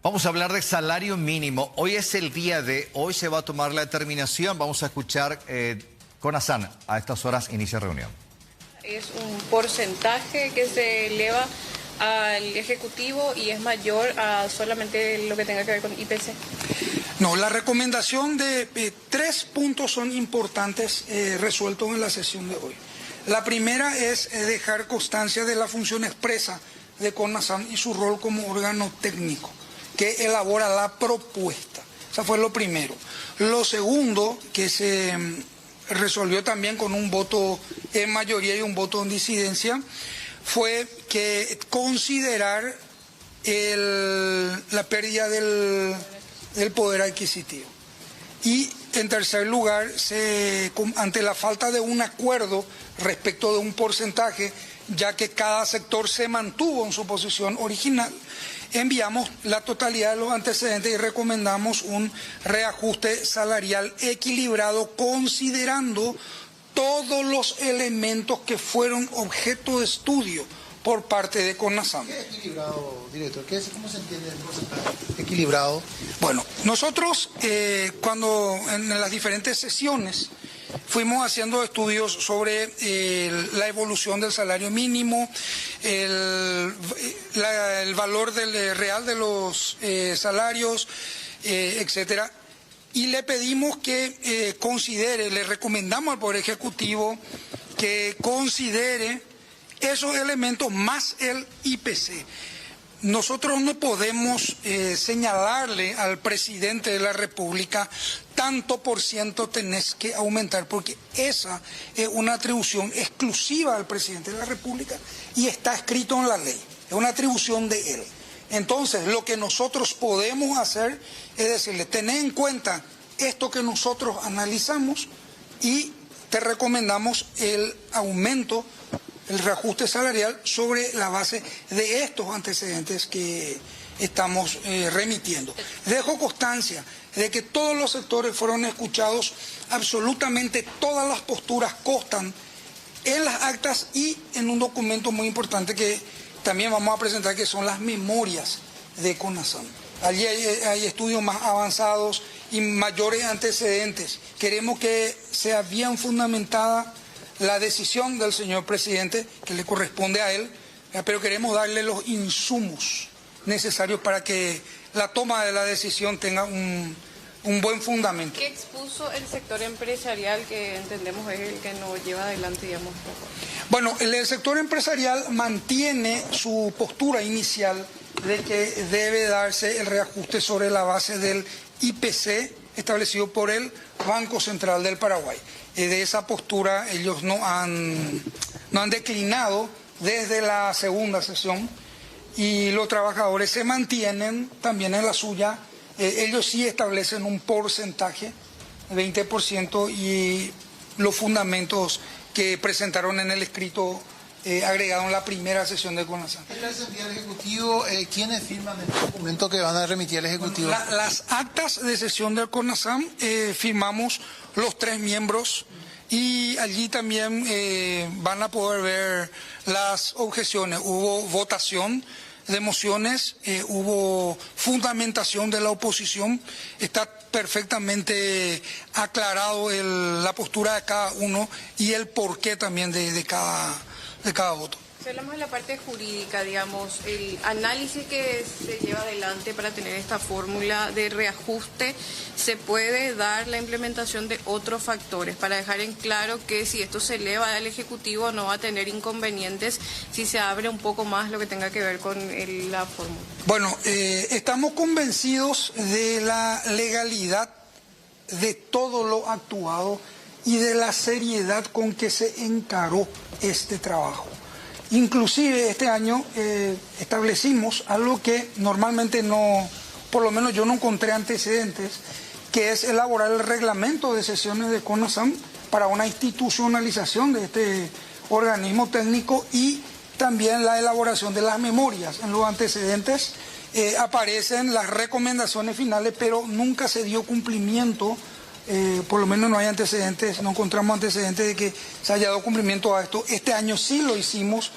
Vamos a hablar de salario mínimo. Hoy es el día hoy se va a tomar la determinación. Vamos a escuchar con Hassan. A estas horas inicia reunión. Es un porcentaje que se eleva al Ejecutivo y es mayor a solamente lo que tenga que ver con IPC. No, la recomendación de 3 puntos son importantes resueltos en la sesión de hoy. La primera es dejar constancia de la función expresa de CONASAM y su rol como órgano técnico que elabora la propuesta. Eso fue lo primero. Lo segundo, que se resolvió también con un voto en mayoría y un voto en disidencia, fue que considerar la pérdida del poder adquisitivo. Y en tercer lugar, ante la falta de un acuerdo respecto de un porcentaje, ya que cada sector se mantuvo en su posición original, enviamos la totalidad de los antecedentes y recomendamos un reajuste salarial equilibrado considerando todos los elementos que fueron objeto de estudio por parte de CONASAM. ¿Qué equilibrado, director? ¿Cómo se entiende el porcentaje equilibrado? Bueno, nosotros cuando en las diferentes sesiones fuimos haciendo estudios sobre la evolución del salario mínimo, el valor real de los salarios, etcétera. Y le pedimos que le recomendamos al Poder Ejecutivo que considere esos elementos más el IPC. Nosotros no podemos señalarle al presidente de la República tanto por ciento tenés que aumentar, porque esa es una atribución exclusiva al presidente de la República y está escrito en la ley, es una atribución de él. Entonces, lo que nosotros podemos hacer es decirle, tené en cuenta esto que nosotros analizamos y te recomendamos el aumento, el reajuste salarial sobre la base de estos antecedentes que estamos remitiendo. Dejo constancia de que todos los sectores fueron escuchados, absolutamente todas las posturas constan en las actas y en un documento muy importante que también vamos a presentar, que son las memorias de CONASAM. Allí hay estudios más avanzados y mayores antecedentes. Queremos que sea bien fundamentada la decisión del señor presidente, que le corresponde a él, pero queremos darle los insumos necesarios para que la toma de la decisión tenga un buen fundamento. ¿Qué expuso el sector empresarial que entendemos es el que nos lleva adelante, digamos? Bueno, el sector empresarial mantiene su postura inicial de que debe darse el reajuste sobre la base del IPC establecido por el Banco Central del Paraguay. De esa postura ellos no han declinado desde la segunda sesión y los trabajadores se mantienen también en la suya. Ellos sí establecen un porcentaje, 20%, y los fundamentos que presentaron en el escrito agregado en la primera sesión de CONASAM. ¿Qué le envía al Ejecutivo? ¿Quiénes firman el documento que van a remitir al Ejecutivo? Las actas de sesión del CONASAM firmamos los 3 miembros y allí también van a poder ver las objeciones. Hubo votación de mociones, hubo fundamentación de la oposición, está perfectamente aclarado la postura de cada uno y el porqué también de cada voto. Si hablamos de la parte jurídica, digamos, el análisis que se lleva adelante para tener esta fórmula de reajuste, ¿se puede dar la implementación de otros factores para dejar en claro que si esto se eleva al Ejecutivo no va a tener inconvenientes si se abre un poco más lo que tenga que ver con la fórmula? Bueno, estamos convencidos de la legalidad de todo lo actuado y de la seriedad con que se encaró este trabajo. Inclusive este año establecimos algo que normalmente no, por lo menos yo no encontré antecedentes, que es elaborar el reglamento de sesiones de CONASAM para una institucionalización de este organismo técnico y también la elaboración de las memorias. En los antecedentes aparecen las recomendaciones finales, pero nunca se dio cumplimiento. Por lo menos no hay antecedentes, no encontramos antecedentes de que se haya dado cumplimiento a esto. Este año sí lo hicimos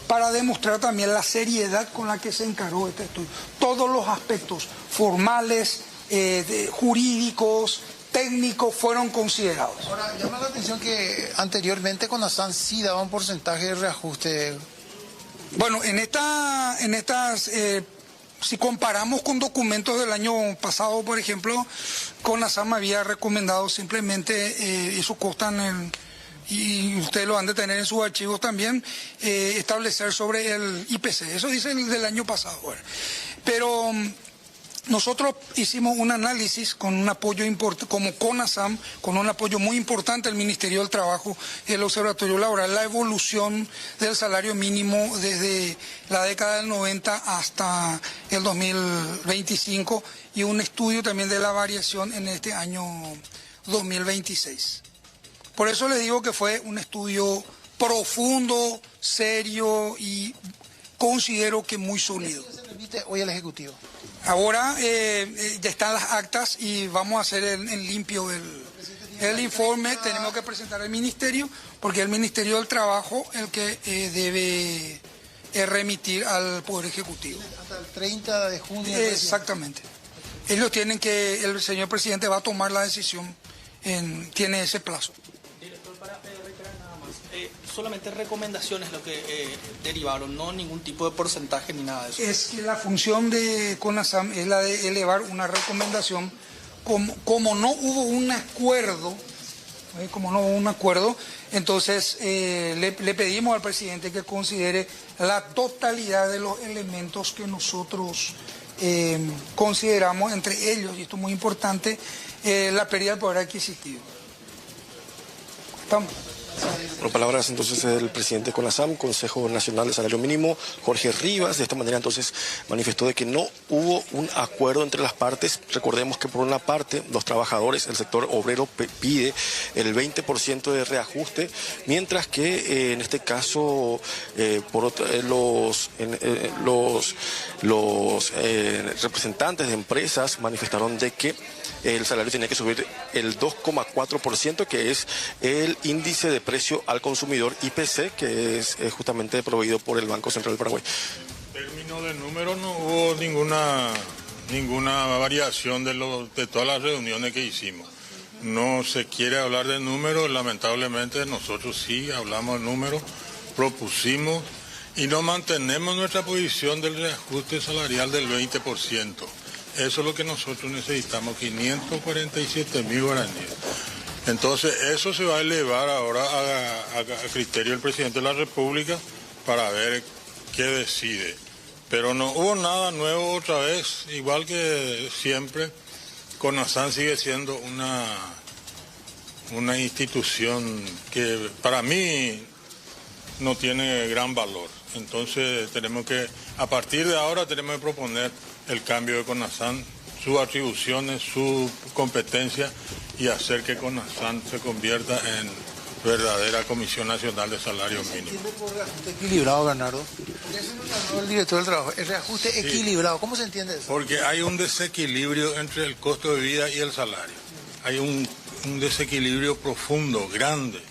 para demostrar también la seriedad con la que se encaró este estudio. Todos los aspectos formales, jurídicos, técnicos fueron considerados. Ahora, llama la atención que anteriormente CONASAN sí daba un porcentaje de reajuste. Bueno, si comparamos con documentos del año pasado, por ejemplo, CONASAM había recomendado simplemente, eso consta y ustedes lo han de tener en sus archivos también, establecer sobre el IPC. Eso dice el del año pasado. Bueno. Pero nosotros hicimos un análisis con un apoyo importante, como CONASAM, con un apoyo muy importante del Ministerio del Trabajo y el Observatorio Laboral, la evolución del salario mínimo desde la década del 90 hasta el 2025 y un estudio también de la variación en este año 2026. Por eso les digo que fue un estudio profundo, serio y considero que muy sólido. ¿Qué se remite hoy al Ejecutivo? Ahora ya están las actas y vamos a hacer el limpio el informe. Tenemos que presentar al Ministerio, porque es el Ministerio del Trabajo el que debe remitir al Poder Ejecutivo. Hasta el 30 de junio. Exactamente. Ellos tienen que, el señor presidente va a tomar la decisión, tiene ese plazo. Director, para reiterar nada más, solamente recomendaciones lo que derivaron, no ningún tipo de porcentaje ni nada de eso. Es que la función de CONASAM es la de elevar una recomendación, como no hubo un acuerdo, entonces le pedimos al presidente que considere la totalidad de los elementos que nosotros consideramos, entre ellos, y esto es muy importante, la pérdida del poder adquisitivo. Estamos. Por palabras entonces del presidente de CONASAM, Consejo Nacional de Salario Mínimo, Jorge Rivas. De esta manera entonces manifestó de que no hubo un acuerdo entre las partes. Recordemos que por una parte los trabajadores, el sector obrero pide el 20% de reajuste, mientras que en este caso los representantes de empresas manifestaron de que el salario tenía que subir el 2,4%, que es el índice de precio al consumidor IPC, que es justamente proveído por el Banco Central del Paraguay. En términos de números no hubo ninguna variación de todas las reuniones que hicimos. No se quiere hablar de números, lamentablemente nosotros sí hablamos de números, propusimos y no mantenemos nuestra posición del reajuste salarial del 20%. Eso es lo que nosotros necesitamos, 547.000 guaraníes. Entonces eso se va a elevar ahora a criterio del presidente de la República para ver qué decide. Pero no hubo nada nuevo otra vez, igual que siempre. CONASAN sigue siendo una institución que para mí no tiene gran valor. Entonces a partir de ahora tenemos que proponer el cambio de CONASAN, sus atribuciones, su competencia y hacer que CONASAN se convierta en verdadera Comisión Nacional de Salario Mínimo. ¿Entiende por reajuste equilibrado, Bernardo? Porque eso nos habló el director del Trabajo, el reajuste equilibrado. ¿Cómo se entiende eso? Porque hay un desequilibrio entre el costo de vida y el salario. Hay un desequilibrio profundo, grande.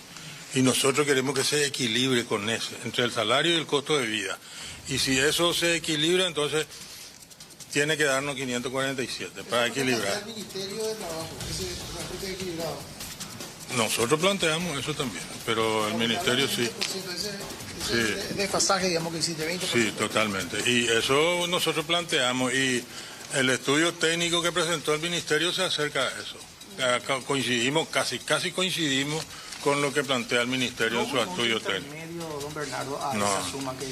Y nosotros queremos que se equilibre con ese, entre el salario y el costo de vida. Y si eso se equilibra, entonces tiene que darnos 547 para equilibrar. ¿El Ministerio de Trabajo, ese reajuste equilibrado? Nosotros planteamos eso también, pero el Ministerio sí. Ese desfasaje, digamos, que existe, 20%. Sí, totalmente. Y eso nosotros planteamos y el estudio técnico que presentó el Ministerio se acerca a eso. Coincidimos, casi coincidimos con lo que plantea el Ministerio en su estudio técnico. Don Bernardo, a No. esa suma que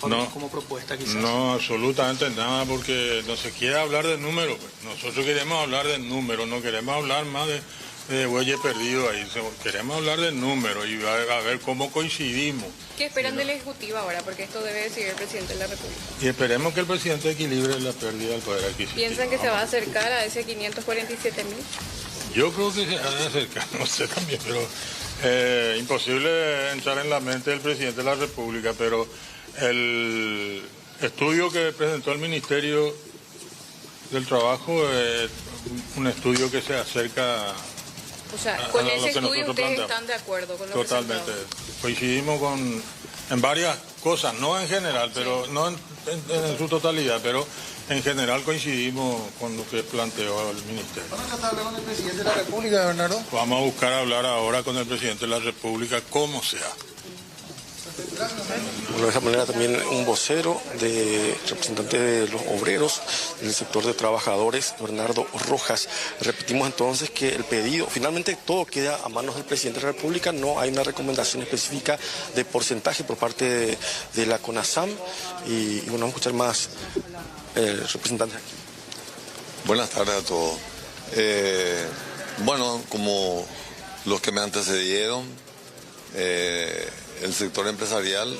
No, como propuesta quizás. no, absolutamente nada, porque no se quiere hablar de números. Pues. Nosotros queremos hablar de números, no queremos hablar más de bueyes perdidos ahí. Queremos hablar de números y a ver cómo coincidimos. ¿Qué esperan del Ejecutivo ahora? Porque esto debe decidir el presidente de la República. Y esperemos que el presidente equilibre la pérdida del poder adquisitivo. ¿Piensan que se va a acercar a ese 547.000? Yo creo que se ha de acercar, no sé también, pero imposible entrar en la mente del presidente de la República, pero el estudio que presentó el Ministerio del Trabajo es un estudio que se acerca O sea, con a lo ese que estudio nosotros ustedes planteamos. están de acuerdo con lo Totalmente. presentado. Coincidimos en varias cosas, no en general, pero no en su totalidad, pero en general coincidimos con lo que planteó el Ministerio. ¿Vamos a hablar con el presidente de la República, Bernardo? Vamos a buscar hablar ahora con el presidente de la República, como sea. Bueno, de esa manera también un vocero representante de los obreros del sector de trabajadores, Bernardo Rojas. Repetimos entonces que el pedido, finalmente todo queda a manos del presidente de la República, no hay una recomendación específica de porcentaje por parte de la CONASAM y bueno, vamos a escuchar más representantes aquí. Buenas tardes a todos. Bueno, como los que me antecedieron, el sector empresarial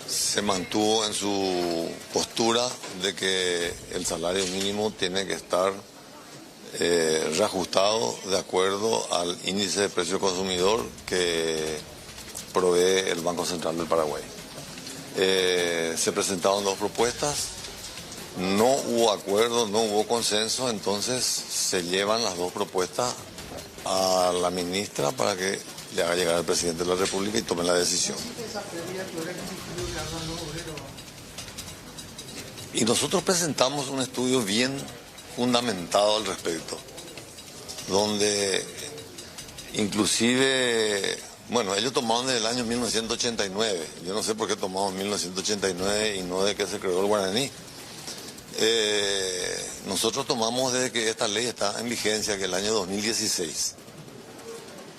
se mantuvo en su postura de que el salario mínimo tiene que estar reajustado de acuerdo al índice de precio consumidor que provee el Banco Central del Paraguay. Se presentaron dos propuestas, no hubo acuerdo, no hubo consenso, entonces se llevan las dos propuestas a la ministra para que le haga llegar al presidente de la República y tome la decisión. Y nosotros presentamos un estudio bien fundamentado al respecto, donde inclusive, bueno, ellos tomaron desde el año 1989, yo no sé por qué tomamos 1989 y no de que se creó el guaraní. Nosotros tomamos desde que esta ley está en vigencia, que es el año 2016.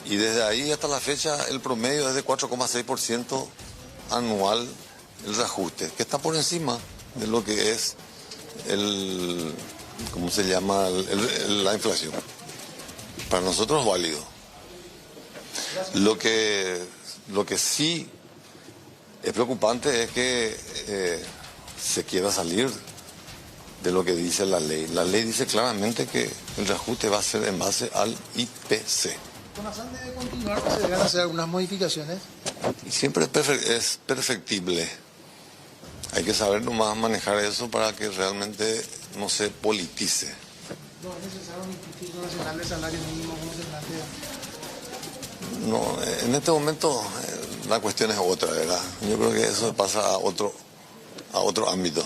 Y desde ahí hasta la fecha el promedio es de 4,6% anual el reajuste, que está por encima de lo que es ¿cómo se llama? La inflación. Para nosotros es válido. Lo que sí es preocupante es que se quiera salir de lo que dice la ley. La ley dice claramente que el reajuste va a ser en base al IPC. ¿CONASAM debe continuar o se deben hacer algunas modificaciones? Y siempre es perfectible. Hay que saber nomás manejar eso para que realmente no se politice. ¿No es necesario un Instituto Nacional de Salario Mínimo como se plantea? No, en este momento la cuestión es otra, ¿verdad? Yo creo que eso pasa a otro ámbito.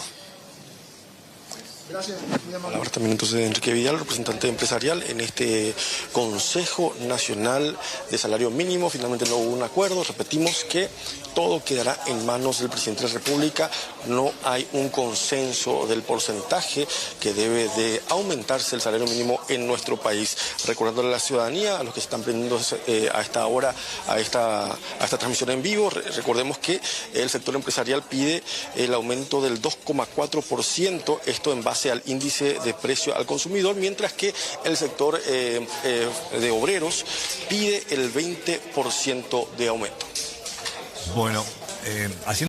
Gracias. Ahora también entonces Enrique Vidal, representante empresarial en este Consejo Nacional de Salario Mínimo. Finalmente no hubo un acuerdo, repetimos que todo quedará en manos del presidente de la República, no hay un consenso del porcentaje que debe de aumentarse el salario mínimo en nuestro país. Recordándole a la ciudadanía, a los que se están prendiendo a esta hora, a esta transmisión en vivo, recordemos que el sector empresarial pide el aumento del 2,4%, esto en base al índice de precio al consumidor, mientras que el sector de obreros pide el 20% de aumento. Bueno, haciendo